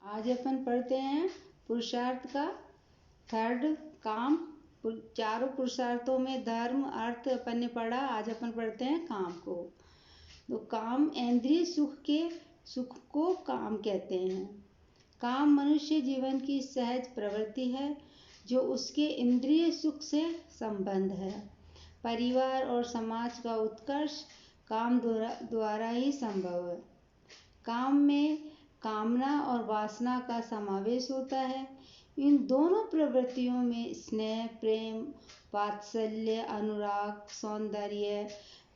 आज अपन पढ़ते हैं पुरुषार्थ का थर्ड काम। चारों पुरुषार्थों में धर्म अर्थ अपन ने पढ़ा, आज अपन पढ़ते हैं काम को। तो काम इंद्रिय सुख को काम कहते हैं। काम मनुष्य जीवन की सहज प्रवृत्ति है जो उसके इंद्रिय सुख से संबंध है। परिवार और समाज का उत्कर्ष काम द्वारा ही संभव है। काम में कामना और वासना का समावेश होता है। इन दोनों प्रवृत्तियों में स्नेह, प्रेम, वात्सल्य, अनुराग, सौंदर्य,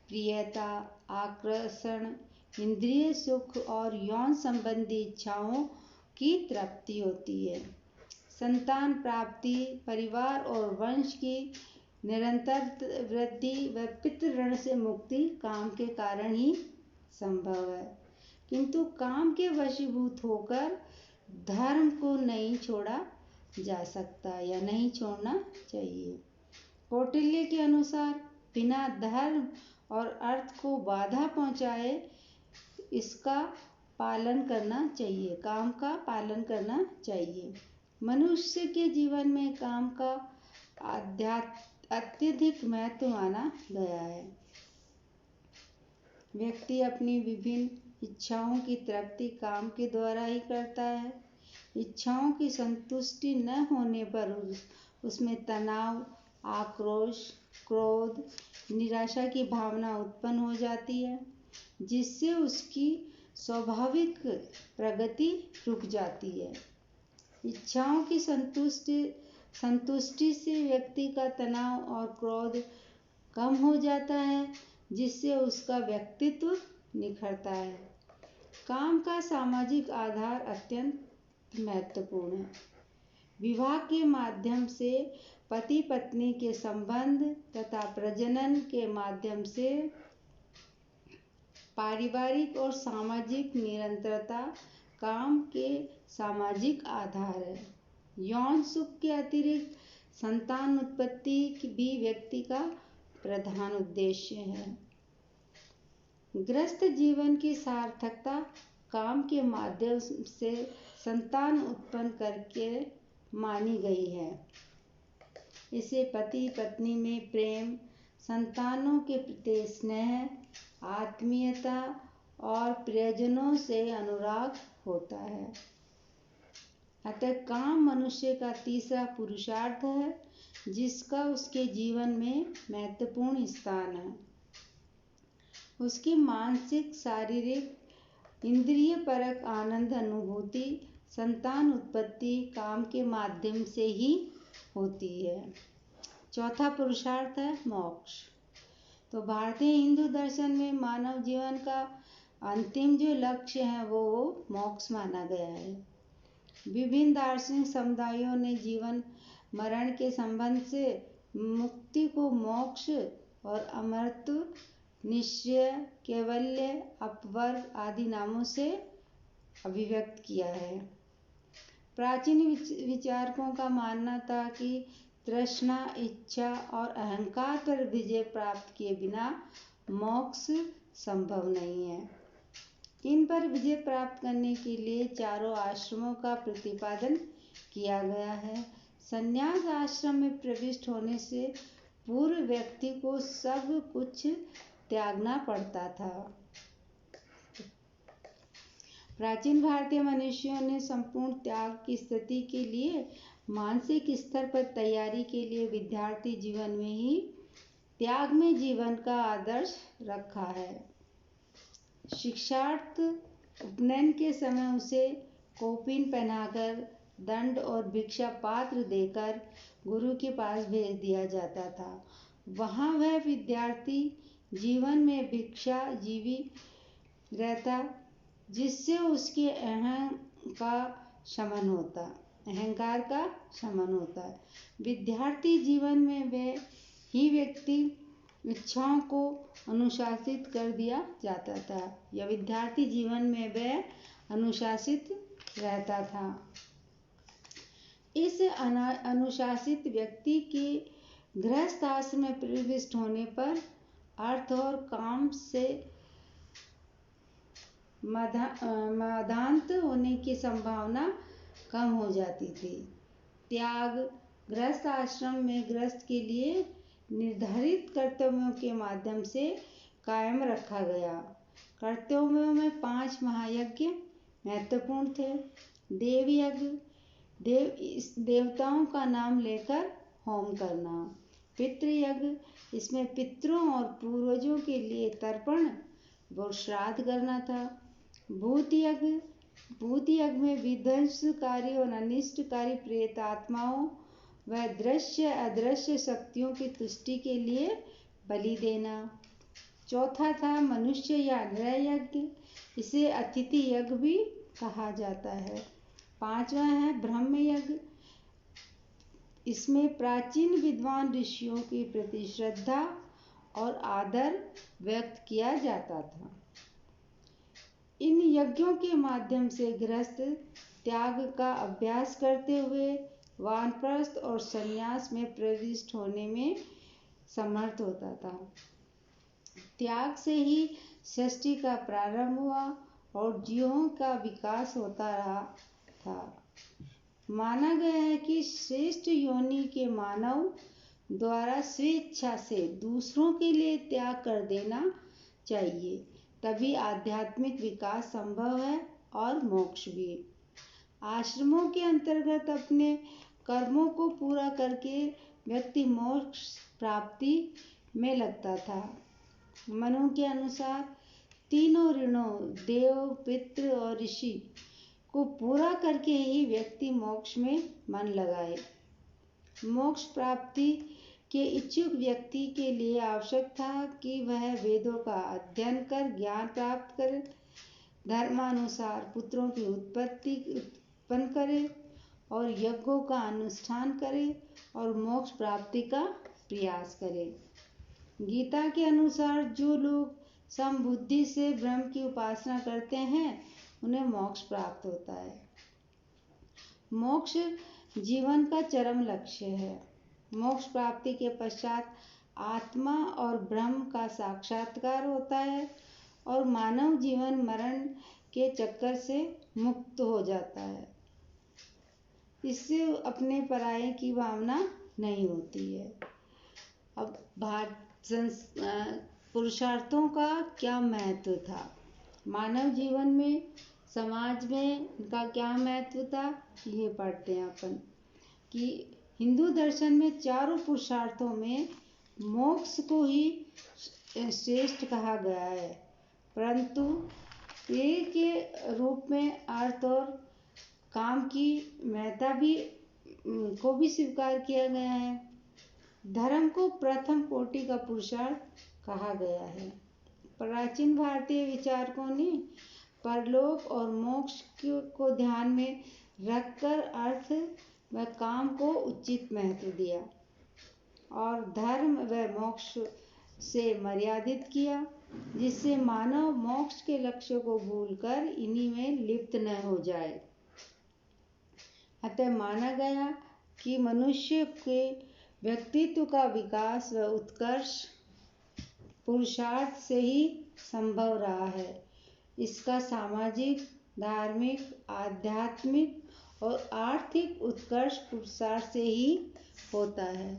प्रियता, आकर्षण, इंद्रिय सुख और यौन संबंधी इच्छाओं की तृप्ति होती है। संतान प्राप्ति, परिवार और वंश की निरंतर वृद्धि व पितृ ऋण से मुक्ति काम के कारण ही संभव है। किंतु काम के वशीभूत होकर धर्म को नहीं छोड़ा जा सकता या नहीं छोड़ना चाहिए। कौटिल्य के अनुसार बिना धर्म और अर्थ को बाधा पहुंचाए इसका पालन करना चाहिए, काम का पालन करना चाहिए। मनुष्य के जीवन में काम का अत्यधिक महत्व माना गया है। व्यक्ति अपनी विभिन्न इच्छाओं की तृप्ति काम के द्वारा ही करता है। इच्छाओं की संतुष्टि न होने पर उसमें तनाव, आक्रोश, क्रोध, निराशा की भावना उत्पन्न हो जाती है, जिससे उसकी स्वाभाविक प्रगति रुक जाती है। इच्छाओं की संतुष्टि से व्यक्ति का तनाव और क्रोध कम हो जाता है, जिससे उसका व्यक्तित्व निखरता है। काम का सामाजिक आधार अत्यंत महत्वपूर्ण है। विवाह के माध्यम से पति पत्नी के संबंध तथा प्रजनन के माध्यम से पारिवारिक और सामाजिक निरंतरता काम के सामाजिक आधार है। यौन सुख के अतिरिक्त संतान उत्पत्ति भी व्यक्ति का प्रधान उद्देश्य है। गृहस्थ जीवन की सार्थकता काम के माध्यम से संतान उत्पन्न करके मानी गई है। इसे पति पत्नी में प्रेम, संतानों के प्रति स्नेह, आत्मीयता और प्रियजनों से अनुराग होता है। अतः काम मनुष्य का तीसरा पुरुषार्थ है, जिसका उसके जीवन में महत्वपूर्ण स्थान है। उसकी मानसिक, शारीरिक, इंद्रिय परक आनंद अनुभूति संतान उत्पत्ति काम के माध्यम से ही होती है। चौथा पुरुषार्थ है मोक्ष। तो भारतीय हिंदू दर्शन में मानव जीवन का अंतिम जो लक्ष्य है वो मोक्ष माना गया है। विभिन्न दार्शनिक समुदायों ने जीवन मरण के संबंध से मुक्ति को मोक्ष और अमरत्व, निश्चय, कैवल्य, अपवर्ग आदि नामों से अभिव्यक्त किया है। प्राचीन विचारकों का मानना था कि तृष्णा, इच्छा और अहंकार पर विजय प्राप्त किए बिना मोक्ष संभव नहीं है। इन पर विजय प्राप्त करने के लिए चारों आश्रमों का प्रतिपादन किया गया है। संन्यास आश्रम में प्रविष्ट होने से पूर्व व्यक्ति को सब कुछ त्यागना पड़ता था। प्राचीन भारतीय मनुष्यों ने संपूर्ण त्याग की स्थिति के लिए मानसिक स्तर पर तैयारी के लिए विद्यार्थी जीवन में ही त्याग में जीवन का आदर्श रखा है। शिक्षार्थ उपनयन के समय उसे कौपीन पहनाकर, दंड और भिक्षा पात्र देकर गुरु के पास भेज दिया जाता था। वहाँ वह विद्यार्थी जीवन में भिक्षा जीवी रहता, जिससे उसके अहंकार का शमन होता है। विद्यार्थी जीवन में वह ही व्यक्ति इच्छाओं को अनुशासित कर दिया जाता था या विद्यार्थी जीवन में वह अनुशासित रहता था। इस अनुशासित व्यक्ति के गृहस्थ आश्रम में प्रविष्ट होने पर अर्थ और काम से मदान्त होने की संभावना कम हो जाती थी। त्याग गृहस्थ आश्रम में गृहस्थ के लिए निर्धारित कर्तव्यों के माध्यम से कायम रखा गया। कर्तव्यों में 5 महायज्ञ महत्वपूर्ण थे। देव यज्ञ, देवताओं का नाम लेकर होम करना। पितृयज्ञ, इसमें पितरों और पूर्वजों के लिए तर्पण व श्राद्ध करना था। भूत यज्ञ, भूत यज्ञ में विध्वंसकारी और अनिष्टकारी प्रेत आत्माओं व दृश्य अदृश्य शक्तियों की तुष्टि के लिए बलि देना। चौथा था मनुष्य या नर यज्ञ, इसे अतिथि यज्ञ भी कहा जाता है। 5वां है ब्रह्म यज्ञ, इसमें प्राचीन विद्वान ऋषियों के प्रति श्रद्धा और आदर व्यक्त किया जाता था। इन यज्ञों के माध्यम से गृहस्थ त्याग का अभ्यास करते हुए वानप्रस्थ और संन्यास में प्रविष्ट होने में समर्थ होता था। त्याग से ही सृष्टि का प्रारंभ हुआ और जीवों का विकास होता रहा था। माना गया है कि श्रेष्ठ योनि के मानव द्वारा स्वेच्छा से दूसरों के लिए त्याग कर देना चाहिए, तभी आध्यात्मिक विकास संभव है और मोक्ष भी। आश्रमों के अंतर्गत अपने कर्मों को पूरा करके व्यक्ति मोक्ष प्राप्ति में लगता था। मनु के अनुसार तीनों ऋणों देव, पितृ और ऋषि को पूरा करके ही व्यक्ति मोक्ष में मन लगाए। मोक्ष प्राप्ति के इच्छुक व्यक्ति के लिए आवश्यक था कि वह वेदों का अध्ययन कर ज्ञान प्राप्त करे, धर्मानुसार पुत्रों की उत्पन्न करे और यज्ञों का अनुष्ठान करे और मोक्ष प्राप्ति का प्रयास करे। गीता के अनुसार जो लोग समबुद्धि से ब्रह्म की उपासना करते हैं उन्हें मोक्ष प्राप्त होता है। मोक्ष जीवन का चरम लक्ष्य है। मोक्ष प्राप्ति के पश्चात आत्मा और ब्रह्म का साक्षात्कार होता है और मानव जीवन मरण के चक्कर से मुक्त हो जाता है। इससे अपने पराये की भावना नहीं होती है। अब पुरुषार्थों का क्या महत्व था? मानव जीवन में, समाज में इनका क्या महत्व था, ये पढ़ते हैं अपन कि हिंदू दर्शन में चारों पुरुषार्थों में मोक्ष को ही श्रेष्ठ कहा गया है, परंतु प्रेय के रूप में अर्थ और काम की महत्ता को भी स्वीकार किया गया है। धर्म को प्रथम कोटि का पुरुषार्थ कहा गया है। प्राचीन भारतीय विचारकों ने परलोक और मोक्ष को ध्यान में रखकर अर्थ व काम को उचित महत्व दिया और धर्म व मोक्ष से मर्यादित किया, जिससे मानव मोक्ष के लक्ष्य को भूलकर इन्हीं में लिप्त न हो जाए। अतः माना गया कि मनुष्य के व्यक्तित्व का विकास व उत्कर्ष पुरुषार्थ से ही संभव रहा है। इसका सामाजिक, धार्मिक, आध्यात्मिक और आर्थिक उत्कर्ष पुरुषार्थ से ही होता है।